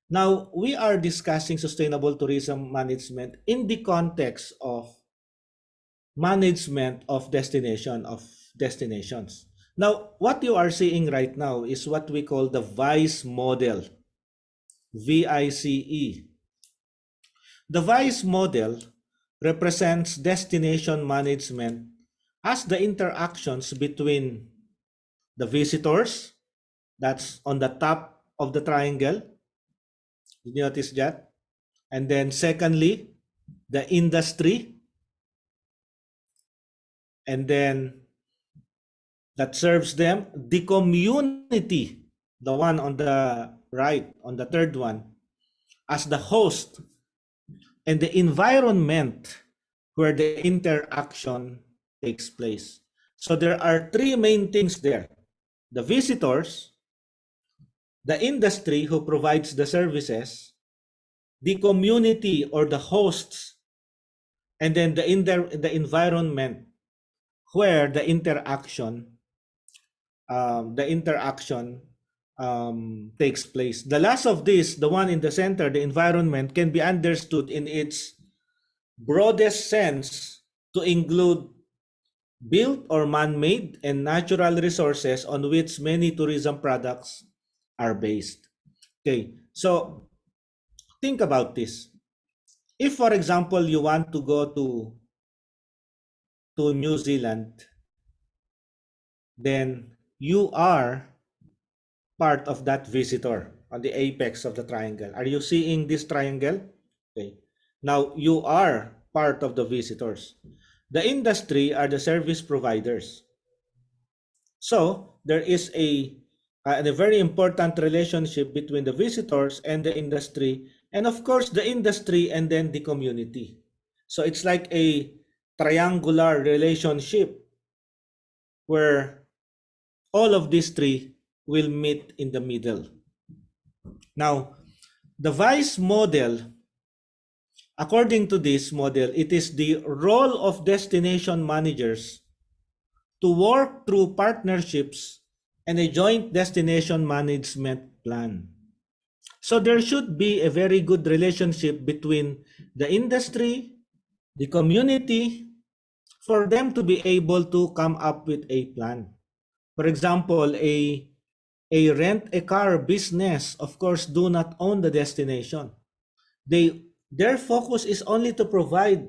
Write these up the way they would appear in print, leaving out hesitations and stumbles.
Now, we are discussing sustainable tourism management in the context of management of destinations. Now, what you are seeing right now is what we call the VICE model, VICE. The VICE model represents destination management as the interactions between the visitors, that's on the top of the triangle. Did you notice that? And then secondly, the industry, and then that serves them, the community, the one on the right, on the third one, as the host, and the environment where the interaction takes place. So there are three main things there: the visitors, the industry who provides the services, the community or the hosts, and then the environment where the interaction takes place. The last of this, the one in the center, the environment, can be understood in its broadest sense to include built or man-made and natural resources on which many tourism products are based. Okay, so think about this. If, for example, you want to go to New Zealand, then you are part of that visitor on the apex of the triangle. Are you seeing this triangle? Okay. Now you are part of the visitors. The industry are the service providers. So there is a very important relationship between the visitors and the industry, and of course the industry and then the community. So it's like a triangular relationship where all of these three will meet in the middle. Now, the VICE model, according to this model, it is the role of destination managers to work through partnerships and a joint destination management plan. So there should be a very good relationship between the industry, the community, for them to be able to come up with a plan. For example, a rent-a-car business, of course, do not own the destination. Their focus is only to provide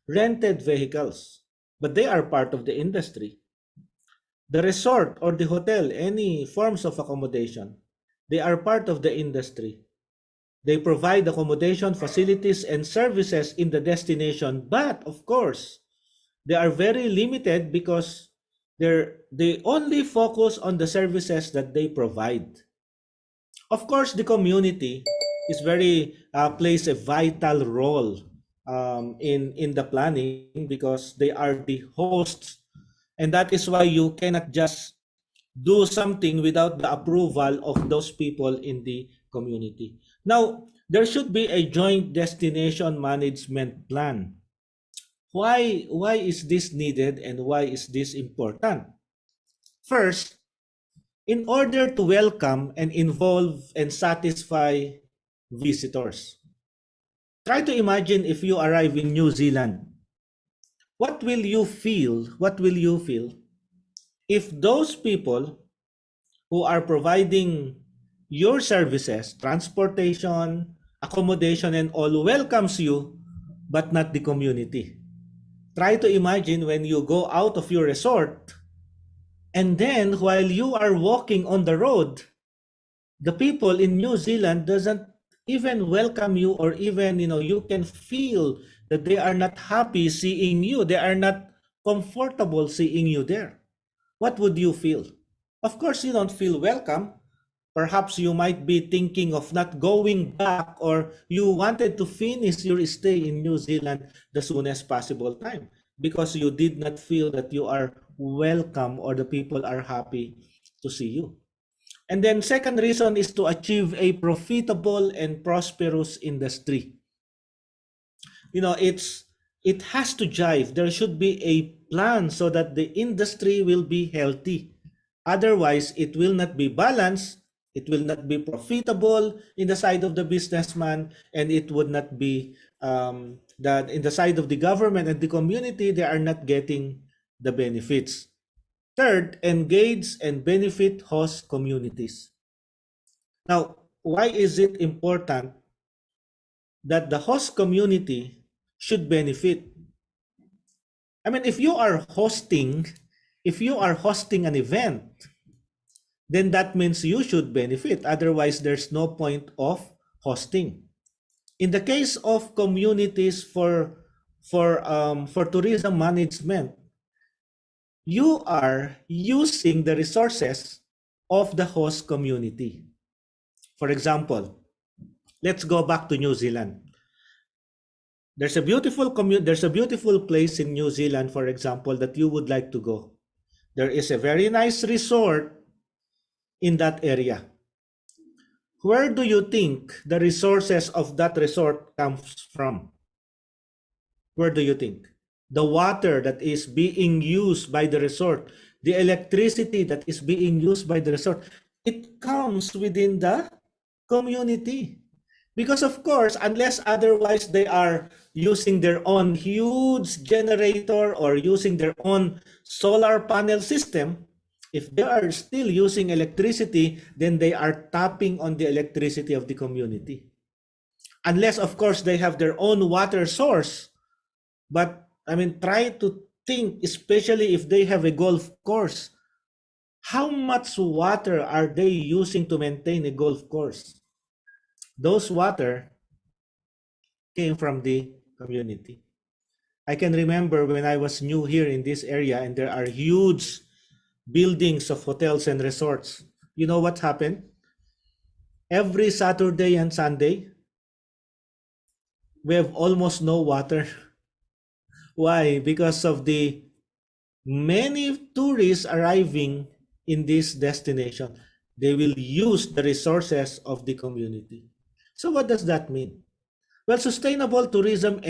rented vehicles, but they are part of the industry. The resort or the hotel, any forms of accommodation, they are part of the industry. They provide accommodation, facilities, and services in the destination, but of course, they are very limited because they only focus on the services that they provide. Of course, the community is very plays a vital role in the planning because they are the hosts, and that is why you cannot just do something without the approval of those people in the community. Now, there should be a joint destination management plan. Why is this needed and why is this important? First, in order to welcome and involve and satisfy visitors. Try to imagine if you arrive in New Zealand. What will you feel? What will you feel if those people who are providing your services, transportation, accommodation, and all welcomes you, but not the community? Try to imagine when you go out of your resort, and then while you are walking on the road, the people in New Zealand doesn't even welcome you, or even, you can feel that they are not happy seeing you. They are not comfortable seeing you there. What would you feel? Of course, you don't feel welcome. Perhaps you might be thinking of not going back, or you wanted to finish your stay in New Zealand the soonest possible time because you did not feel that you are welcome or the people are happy to see you. And then second reason is to achieve a profitable and prosperous industry. It has to jive. There should be a plan so that the industry will be healthy. Otherwise, it will not be balanced, It will not be profitable in the side of the businessman, and it would not be that in the side of the government and the community, they are not getting the benefits. Third, engage and benefit host communities. Now, why is it important that the host community should benefit? I mean, if you are hosting an event, then that means you should benefit. Otherwise, there's no point of hosting. In the case of communities for tourism management, you are using the resources of the host community. For example, let's go back to New Zealand. There's a beautiful place in New Zealand, for example, that you would like to go. There is a very nice resort in that area. Where do you think the resources of that resort comes from? Where do you think? The water that is being used by the resort, the electricity that is being used by the resort, it comes within the community. Because of course, unless otherwise they are using their own huge generator or using their own solar panel system, if they are still using electricity, then they are tapping on the electricity of the community. Unless, of course, they have their own water source. But, I mean, try to think, especially if they have a golf course, how much water are they using to maintain a golf course? Those water came from the community. I can remember when I was new here in this area and there are huge buildings of hotels and resorts. You know what happened? Every Saturday and Sunday, we have almost no water. Why? Because of the many tourists arriving in this destination. They will use the resources of the community. So what does that mean? Well, sustainable tourism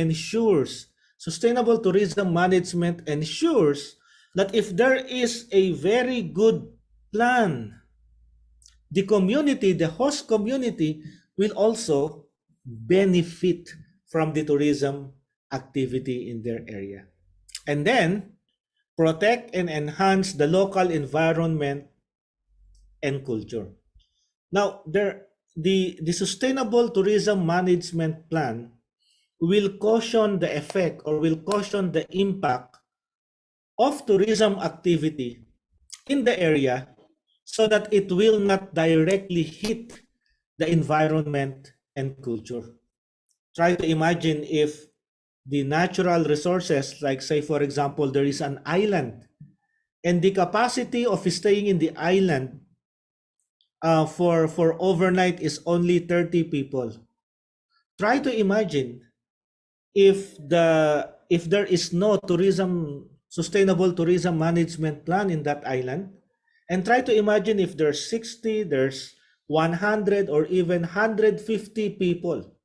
management ensures that if there is a very good plan, the community, the host community, will also benefit from the tourism activity in their area. And then, protect and enhance the local environment and culture. Now, the sustainable tourism management plan will caution the effect or will caution the impact of tourism activity in the area so that it will not directly hit the environment and culture. Try to imagine if the natural resources, like say for example, there is an island and the capacity of staying in the island for overnight is only 30 people. Try to imagine if there is no sustainable tourism management plan in that island, and try to imagine if there's 60, there's 100 or even 150 people.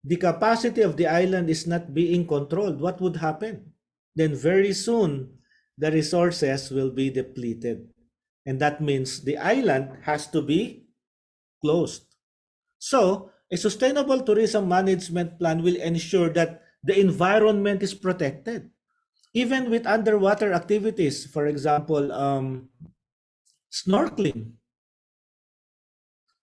The capacity of the island is not being controlled. What would happen? Then very soon the resources will be depleted. And that means the island has to be closed. So, a sustainable tourism management plan will ensure that the environment is protected. Even with underwater activities, for example, snorkeling.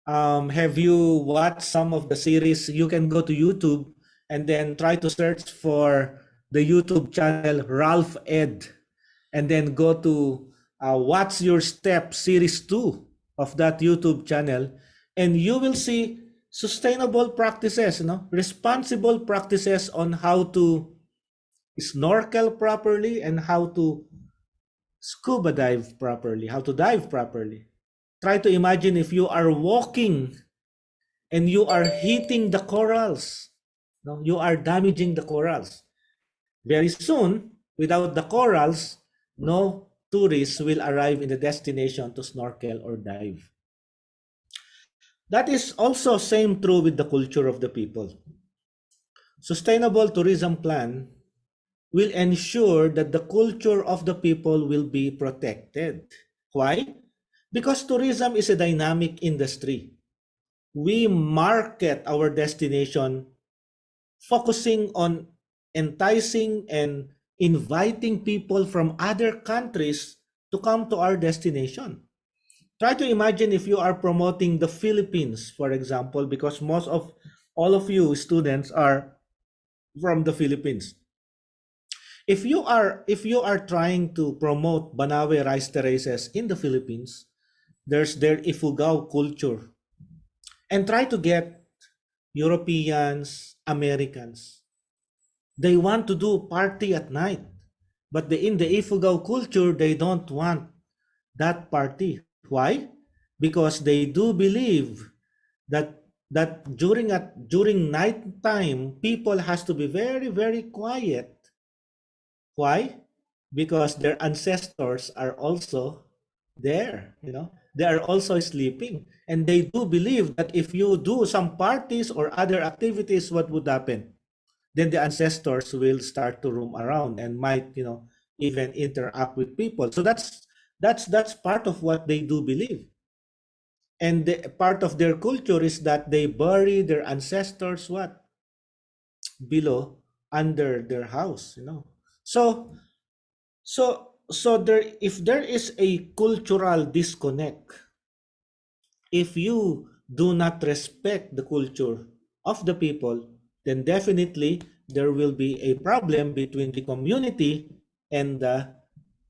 Have you watched some of the series? You can go to YouTube and then try to search for the YouTube channel Ralph Ed, and then go to What's Your Step Series 2 of that YouTube channel, and you will see sustainable practices, responsible practices on how to snorkel properly and how to scuba dive properly, how to dive properly. Try to imagine if you are walking and you are hitting the corals. No, you are damaging the corals. Very soon, without the corals, no tourists will arrive in the destination to snorkel or dive. That is also same true with the culture of the people. Sustainable tourism plan will ensure that the culture of the people will be protected. Why? Because tourism is a dynamic industry. We market our destination focusing on enticing and inviting people from other countries to come to our destination. Try to imagine if you are promoting the Philippines, for example, because most of all of you students are from the Philippines. If you are trying to promote Banawe rice terraces in the Philippines, there's their Ifugao culture, and try to get Europeans, Americans. They want to do party at night, but in the Ifugao culture, they don't want that party. Why? Because they do believe that during night time, people has to be very very quiet. Why? Because their ancestors are also there, they are also sleeping, and they do believe that if you do some parties or other activities, what would happen? Then the ancestors will start to roam around and might, even interact with people. So that's part of what they do believe. And part of their culture is that they bury their ancestors what? Below, under their house. So there, if there is a cultural disconnect, if you do not respect the culture of the people, then definitely there will be a problem between the community and the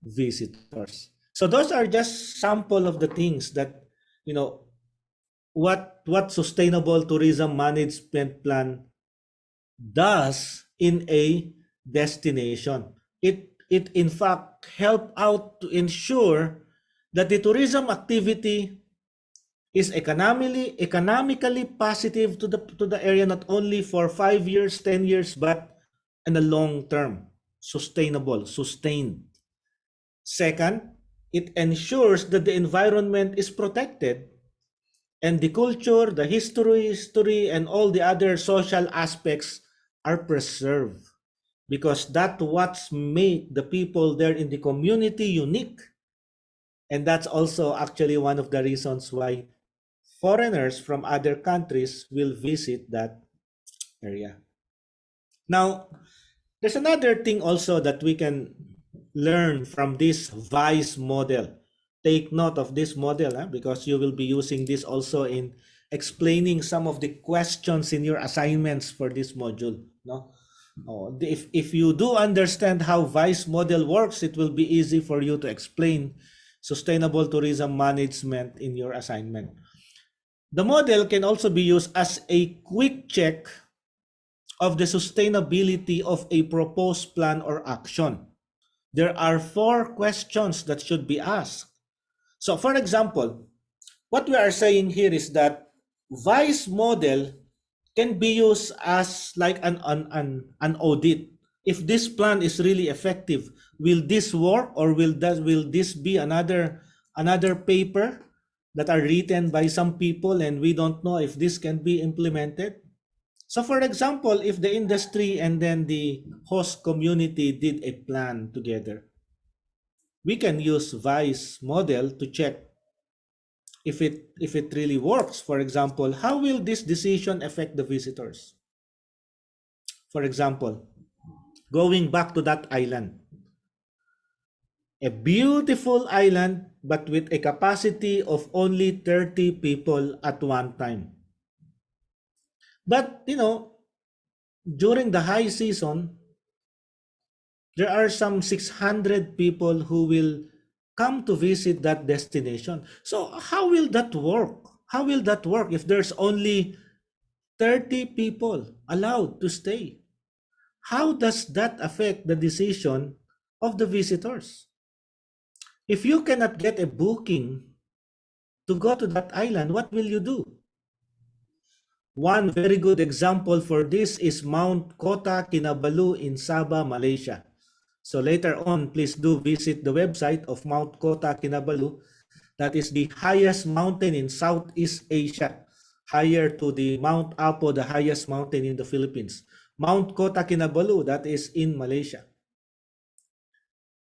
visitors. So those are just sample of the things that, you know what sustainable tourism management plan does in a destination. It in fact help out to ensure that the tourism activity is economically positive to the area, not only for 5 years, 10 years, but in the long term, sustained. Second, it ensures that the environment is protected and the culture, the history, and all the other social aspects are preserved, because that what's make the people there in the community unique. And that's also actually one of the reasons why foreigners from other countries will visit that area. Now, there's another thing also that we can learn from this VICE model. Take note of this model, because you will be using this also in explaining some of the questions in your assignments for this module. No? If you do understand how VICE model works, it will be easy for you to explain sustainable tourism management in your assignment. The model can also be used as a quick check of the sustainability of a proposed plan or action. There are 4 questions that should be asked. So for example, what we are saying here is that VICE model can be used as like an audit. If this plan is really effective, will this work, or will this be another paper that are written by some people and we don't know if this can be implemented? So for example, if the industry and then the host community did a plan together, we can use VICE model to check if it really works. For example, how will this decision affect the visitors? For example, going back to that island, a beautiful island but with a capacity of only 30 people at one time. But during the high season, there are some 600 people who will come to visit that destination. So how will that work? How will that work if there's only 30 people allowed to stay? How does that affect the decision of the visitors? If you cannot get a booking to go to that island, what will you do? One very good example for this is Mount Kota Kinabalu in Sabah, Malaysia. So later on, please do visit the website of Mount Kota Kinabalu. That is the highest mountain in Southeast Asia, higher to the Mount Apo, the highest mountain in the Philippines. Mount Kota Kinabalu, that is in Malaysia.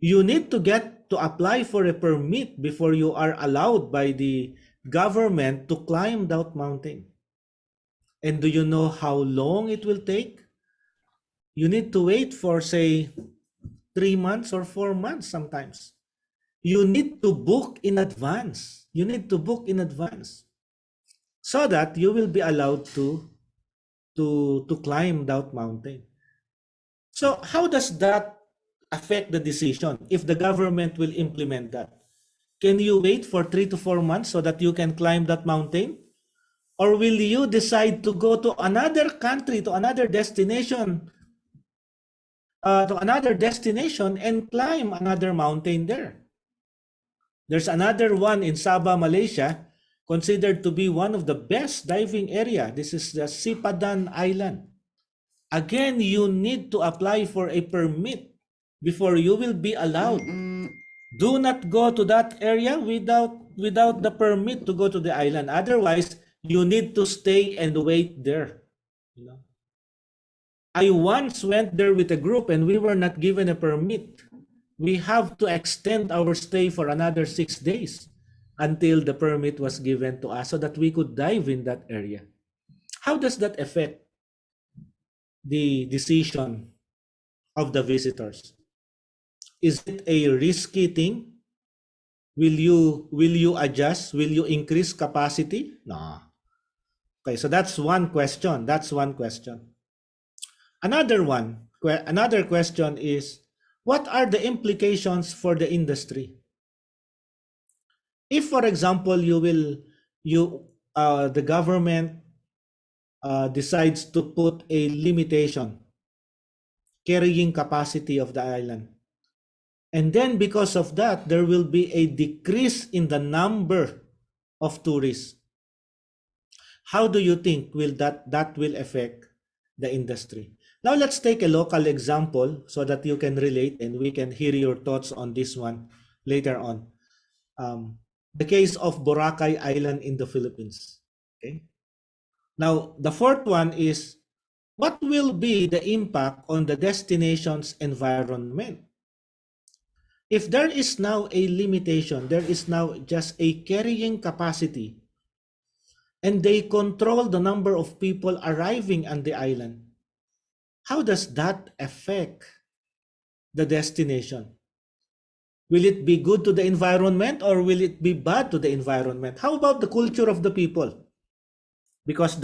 You need to get to apply for a permit before you are allowed by the government to climb that mountain. And do you know how long it will take? You need to wait for, say, 3 months or 4 months sometimes. You need to book in advance. You need to book in advance so that you will be allowed to climb that mountain. So how does that affect the decision if the government will implement that? Can you wait for 3 to 4 months so that you can climb that mountain? Or will you decide to go to another country, to another destination, and climb another mountain there? There's another one in Sabah, Malaysia, considered to be one of the best diving area. This is the Sipadan Island. Again, you need to apply for a permit before you will be allowed. Do not go to that area without the permit to go to the island. Otherwise, you need to stay and wait there. You know? I once went there with a group and we were not given a permit. We have to extend our stay for another 6 days until the permit was given to us so that we could dive in that area. How does that affect the decision of the visitors? Is it a risky thing? Will you adjust? Will you increase capacity? No. Okay, so that's one question. Another question is, what are the implications for the industry? If, for example, the government decides to put a limitation carrying capacity of the island, and then because of that, there will be a decrease in the number of tourists. How do you think that will affect the industry? Now let's take a local example so that you can relate and we can hear your thoughts on this one later on. The case of Boracay Island in the Philippines. Okay. Now the fourth one is, what will be the impact on the destination's environment? If there is now a limitation, there is now just a carrying capacity, and they control the number of people arriving on the island, how does that affect the destination? Will it be good to the environment or will it be bad to the environment? How about the culture of the people? Because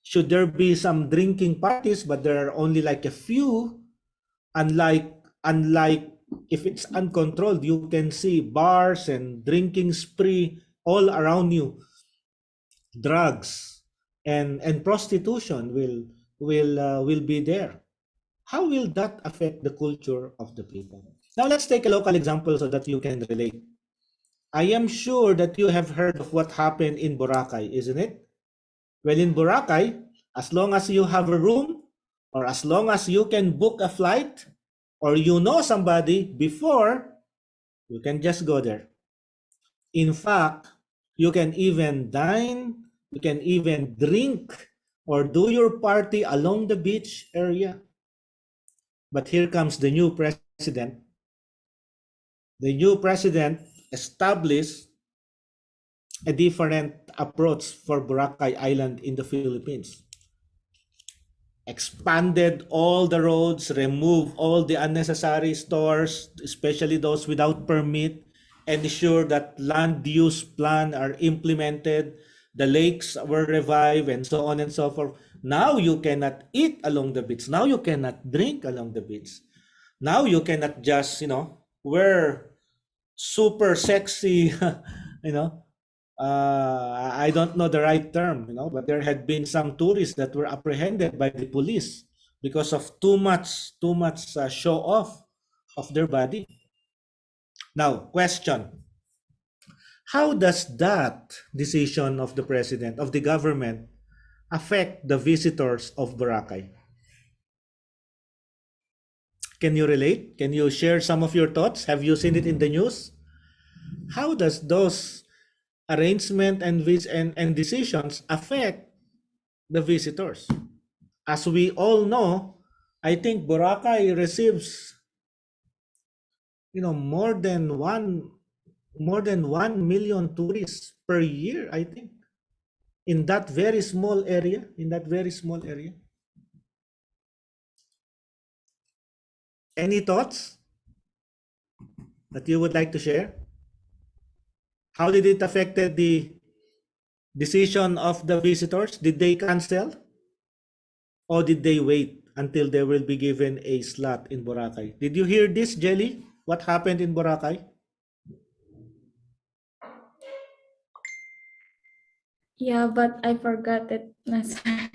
should there be some drinking parties, but there are only like a few, unlike if it's uncontrolled, you can see bars and drinking spree all around you. Drugs and prostitution will be there. How will that affect the culture of the people? Now let's take a local example so that you can relate. I am sure that you have heard of what happened in Boracay, isn't it? Well, in Boracay, as long as you have a room, or as long as you can book a flight, or you know somebody before, you can just go there. In fact, you can even dine, you can even drink, or do your party along the beach area. But here comes the new president. The new president established a different approach for Boracay Island in the Philippines. Expanded all the roads, remove all the unnecessary stores, especially those without permit, ensure that land use plan are implemented, the lakes were revived, and so on and so forth. Now you cannot eat along the beach. Now you cannot drink along the beach. Now you cannot just, wear super sexy, I don't know the right term, but there had been some tourists that were apprehended by the police because of too much show off of their body. Now, question. How does that decision of the president, of the government, affect the visitors of Boracay? Can you relate? Can you share some of your thoughts? Have you seen it in the news? How does those arrangement and decisions affect the visitors? As we all know, I think Boracay receives more than 1 million tourists per year, I think, in that very small area. Any thoughts that you would like to share? How did it affected the decision of the visitors? Did they cancel or did they wait until they will be given a slot in Boracay? Did you hear this, Jelly? What happened in Boracay? Yeah, but I forgot it, sir.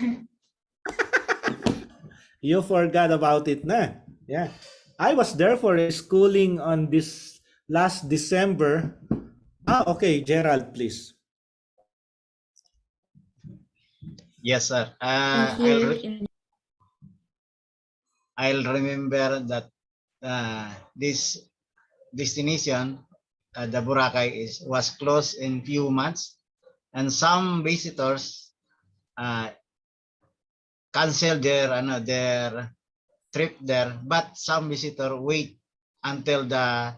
You forgot about it na. Yeah. I was there for a schooling on this last December. Okay, Gerald, please. Yes, sir. I hear it in I'll remember that this destination, the Boracay, was closed in few months, and some visitors uh, cancel their trip there, but some visitor wait until the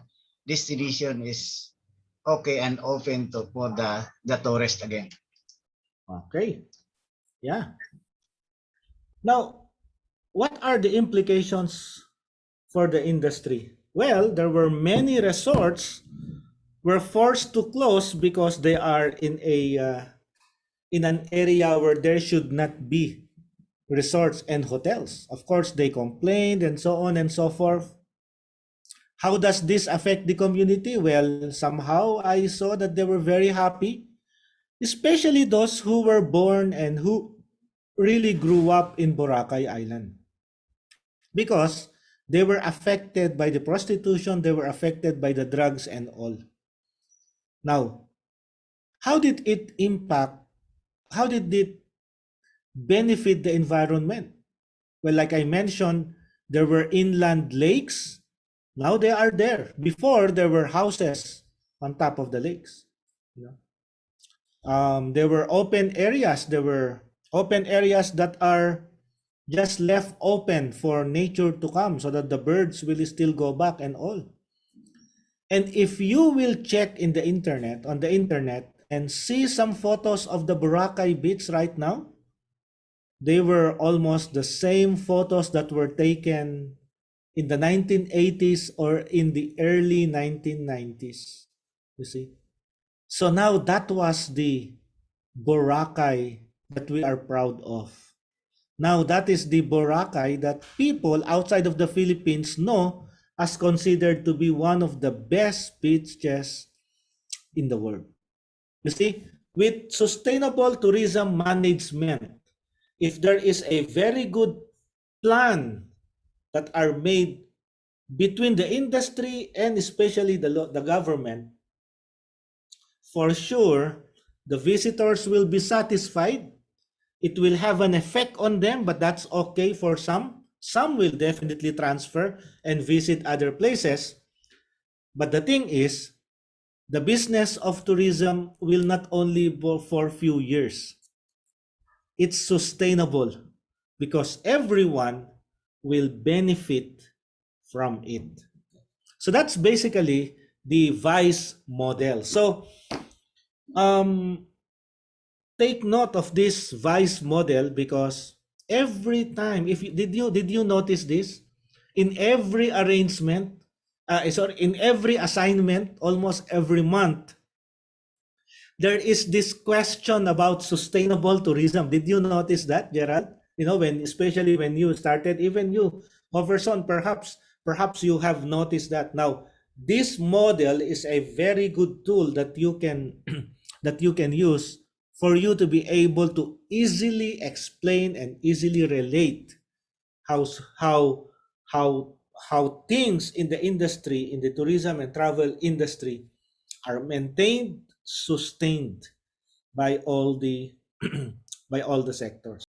destination is okay and open for the tourist again. Okay. Yeah. Now, what are the implications for the industry? Well, there were many resorts were forced to close because they are in an area where there should not be resorts and hotels. Of course, they complained and so on and so forth. How does this affect the community? Well, somehow I saw that they were very happy, especially those who were born and who really grew up in Boracay Island, because they were affected by the prostitution, they were affected by the drugs and all. Now, how did it impact, how did it benefit the environment? Well, like I mentioned, there were inland lakes. Now they are there. Before, there were houses on top of the lakes. You know? There were open areas. There were open areas that are just left open for nature to come so that the birds will still go back and all. And if you will check on the internet and see some photos of the Boracay beach right now, they were almost the same photos that were taken in the 1980s or in the early 1990s. You see? So now that was the Boracay that we are proud of. Now that is the Boracay that people outside of the Philippines know as considered to be one of the best beaches in the world. You see, with sustainable tourism management, if there is a very good plan that are made between the industry and especially the government, for sure, the visitors will be satisfied. It will have an effect on them, but that's okay for some. Some will definitely transfer and visit other places. But the thing is, the business of tourism will not only go for a few years. It's sustainable because everyone will benefit from it. So that's basically the vice model. So take note of this vice model because every time, if you, did you notice this? In every arrangement, in every assignment, almost every month, there is this question about sustainable tourism. Did you notice that, Gerald? Especially when you started, even you, Hoverson, perhaps you have noticed that. Now, this model is a very good tool that you can that you can use for you to be able to easily explain and easily relate how how how how things in the industry, in the tourism and travel industry, are maintained, sustained by all the by all the sectors.